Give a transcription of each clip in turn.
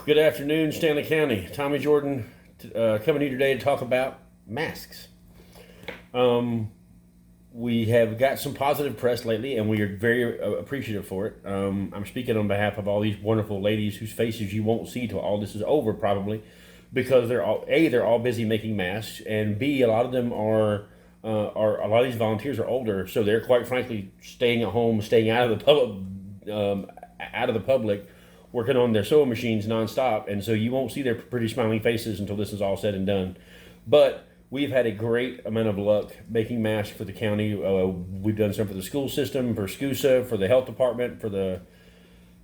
Good afternoon, Stanley County. Tommy Jordan coming here today to talk about masks. We have got some positive press lately, and we are very appreciative for it. I'm speaking on behalf of all these wonderful ladies whose faces you won't see till all this is over, probably, because they're all busy making masks, and B, a lot of them are a lot of these volunteers are older, so they're quite frankly staying at home, staying out of the public, working on their sewing machines nonstop, and so you won't see their pretty smiling faces until this is all said and done. But we've had a great amount of luck making masks for the county. We've done some for the school system, for SCUSA, for the health department, for the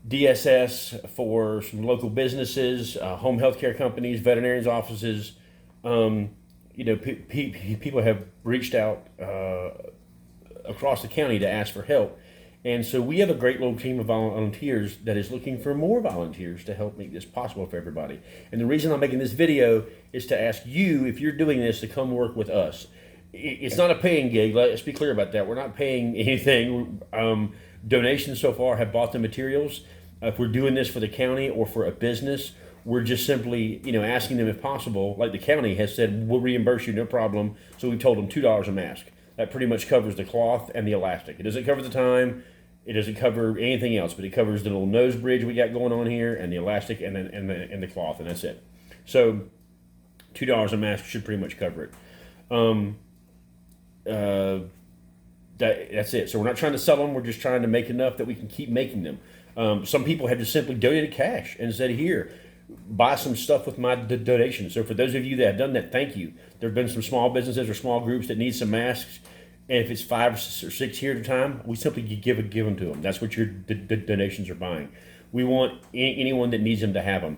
DSS, for some local businesses, home health care companies, veterinarians' offices. People have reached out across the county to ask for help. And so we have a great little team of volunteers that is looking for more volunteers to help make this possible for everybody. And the reason I'm making this video is to ask you, if you're doing this, to come work with us. It's not a paying gig. Let's be clear about that. We're not paying anything. Donations so far have bought the materials. If we're doing this for the county or for a business, we're just simply, asking them if possible. Like the county has said, we'll reimburse you, no problem. So we've told them $2 a mask. That pretty much covers the cloth and the elastic. It doesn't cover the time. It doesn't cover anything else, but it covers the little nose bridge we got going on here, and the elastic, and the cloth, and that's it. So, $2 a mask should pretty much cover it. That's it. So we're not trying to sell them. We're just trying to make enough that we can keep making them. Some people have just simply donated cash and said, "Here, buy some stuff with my donation." So for those of you that have done that, thank you. There have been some small businesses or small groups that need some masks. And if it's 5 or 6 here at a time, we simply give them to them. That's what your donations are buying. We want anyone that needs them to have them.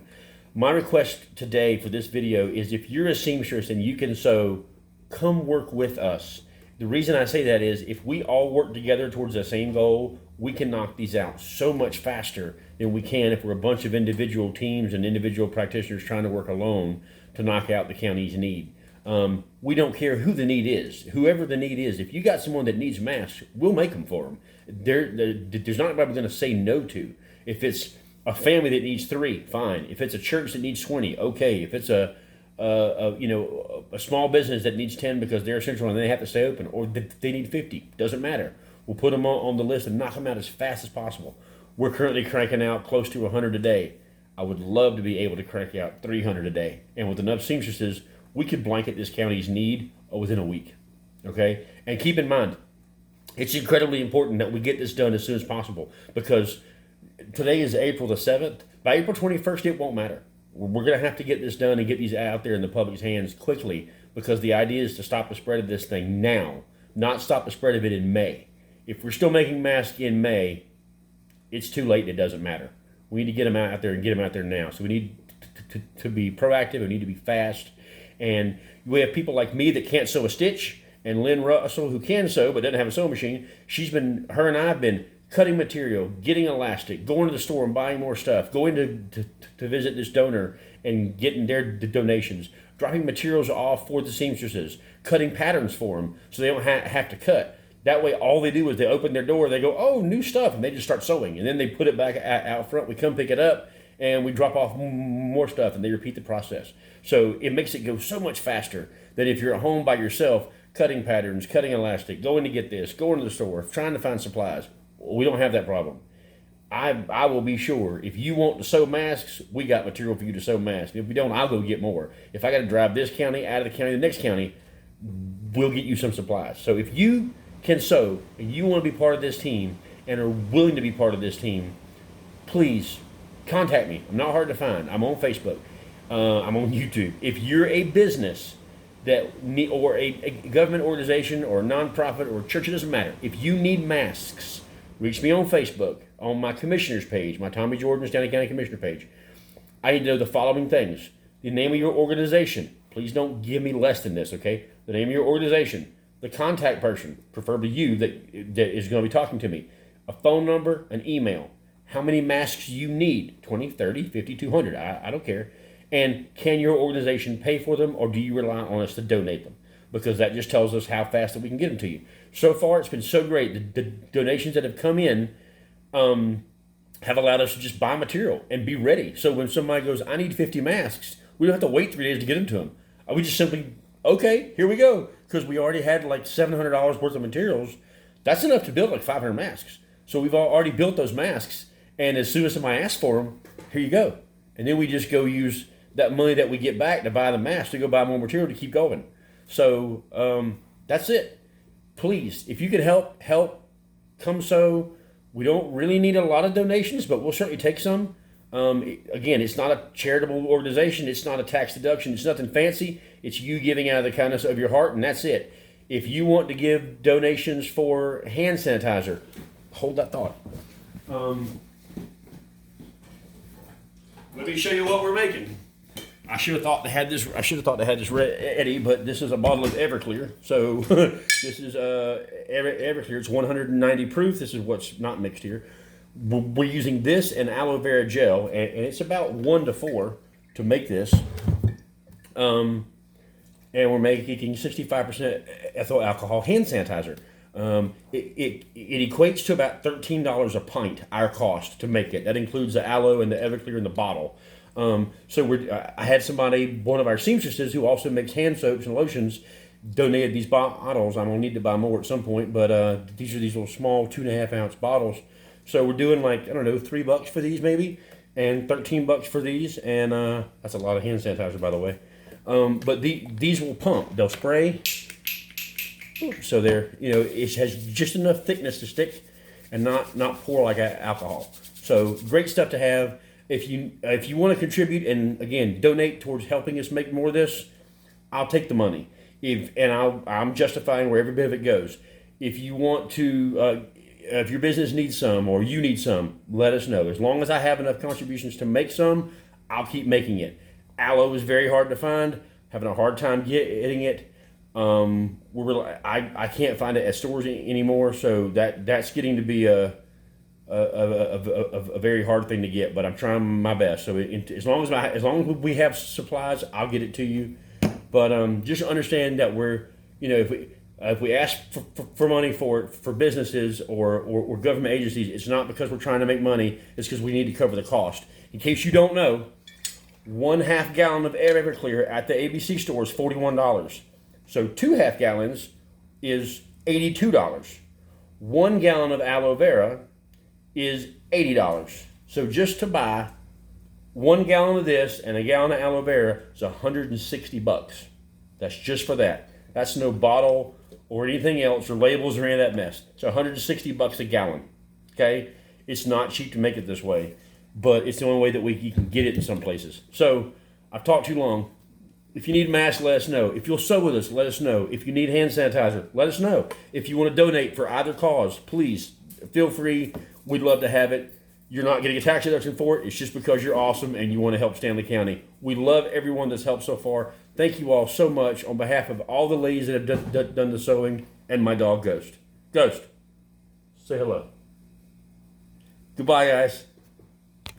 My request today for this video is, if you're a seamstress and you can sew, come work with us. The reason I say that is, if we all work together towards the same goal, we can knock these out so much faster than we can if we're a bunch of individual teams and individual practitioners trying to work alone to knock out the county's need. We don't care who the need is, whoever the need is. If you got someone that needs masks, we'll make them for them. There's not anybody going to say no to. If it's a family that needs 3, fine. If it's a church that needs 20, okay. If it's a small business that needs 10 because they're essential and they have to stay open, or they need 50, doesn't matter. We'll put them on the list and knock them out as fast as possible. We're currently cranking out close to 100 a day. I would love to be able to crank out 300 a day. And with enough seamstresses, we could blanket this county's need within a week, okay? And keep in mind, it's incredibly important that we get this done as soon as possible, because today is April the 7th. By April 21st, it won't matter. We're going to have to get this done and get these out there in the public's hands quickly, because the idea is to stop the spread of this thing now, not stop the spread of it in May. If we're still making masks in May, it's too late and it doesn't matter. We need to get them out there and get them out there now. So we need to be proactive. We need to be fast. And we have people like me that can't sew a stitch, and Lynn Russell, who can sew but doesn't have a sewing machine. Her and I have been cutting material, getting elastic, going to the store and buying more stuff, going to visit this donor and getting their donations, dropping materials off for the seamstresses, cutting patterns for them so they don't have to cut. That way, all they do is they open their door, they go, "Oh, new stuff," and they just start sewing. And then they put it back out front. We come pick it up, and we drop off more stuff, and they repeat the process. So it makes it go so much faster than if you're at home by yourself, cutting patterns, cutting elastic, going to get this, going to the store, trying to find supplies. We don't have that problem. I will be sure, if you want to sew masks, we got material for you to sew masks. If we don't, I'll go get more. If I got to drive this county out of the county, the next county, we'll get you some supplies. So if you can sew and you want to be part of this team and are willing to be part of this team, please contact me. I'm not hard to find. I'm on Facebook. I'm on YouTube. If you're a business or a government organization or a nonprofit or a church, it doesn't matter. If you need masks, reach me on Facebook, on my commissioner's page, my Tommy Jordan Stanley County Commissioner page. I need to know the following things: the name of your organization. Please don't give me less than this, okay? The name of your organization, the contact person, preferably you, that is going to be talking to me, a phone number, an email, how many masks you need, 20, 30, 50, 200, I don't care. And can your organization pay for them, or do you rely on us to donate them? Because that just tells us how fast that we can get them to you. So far, it's been so great. The donations that have come in, have allowed us to just buy material and be ready. So when somebody goes, I need 50 masks, we don't have to wait 3 days to get them to them. We just simply, okay, here we go. Because we already had like $700 worth of materials. That's enough to build like 500 masks. So we've already built those masks. And as soon as somebody asks for them, here you go. And then we just go use that money that we get back to buy the masks to go buy more material to keep going. So that's it. Please, if you could help, come so. We don't really need a lot of donations, but we'll certainly take some. Again, it's not a charitable organization. It's not a tax deduction. It's nothing fancy. It's you giving out of the kindness of your heart, and that's it. If you want to give donations for hand sanitizer, hold that thought. Let me show you what we're making. I should have thought they had this. Ready, but this is a bottle of Everclear. So this is Everclear. It's 190 proof. This is what's not mixed here. We're using this and aloe vera gel, and it's about 1 to 4 to make this. And we're making 65% ethyl alcohol hand sanitizer. It equates to about $13 a pint, our cost to make it. That includes the aloe and the Everclear in the bottle. So I had somebody, one of our seamstresses who also makes hand soaps and lotions, donated these bottles. I'm gonna need to buy more at some point, but these are these little small 2.5 ounce bottles. So we're doing like, I don't know, $3 for these maybe, and $13 for these, and that's a lot of hand sanitizer, by the way. But these will pump. They'll spray. So they're, it has just enough thickness to stick and not pour like alcohol. So great stuff to have. If you want to contribute and again donate towards helping us make more of this, I'll take the money. I'm justifying where every bit of it goes. If you want to, if your business needs some or you need some, let us know. As long as I have enough contributions to make some, I'll keep making it. Aloe is very hard to find. Having a hard time getting it. I can't find it at stores anymore, so that's getting to be a very hard thing to get, but I'm trying my best. So as long as we have supplies, I'll get it to you. But just understand that we're, if we ask for money for businesses or government agencies, it's not because we're trying to make money. It's because we need to cover the cost. In case you don't know, 1/2 gallon of Everclear at the ABC store is $41. So 2 half gallons is $82. 1 gallon of aloe vera is $80. So just to buy 1 gallon of this and a gallon of aloe vera is $160. That's just for that. That's no bottle or anything else or labels or any of that mess. It's $160 a gallon. Okay? It's not cheap to make it this way, but it's the only way that you can get it in some places. So I've talked too long. If you need masks, let us know. If you'll sew with us, let us know. If you need hand sanitizer, let us know. If you want to donate for either cause, please feel free. We'd love to have it. You're not getting a tax deduction for it. It's just because you're awesome and you want to help Stanley County. We love everyone that's helped so far. Thank you all so much on behalf of all the ladies that have done the sewing and my dog Ghost. Ghost, say hello. Goodbye, guys.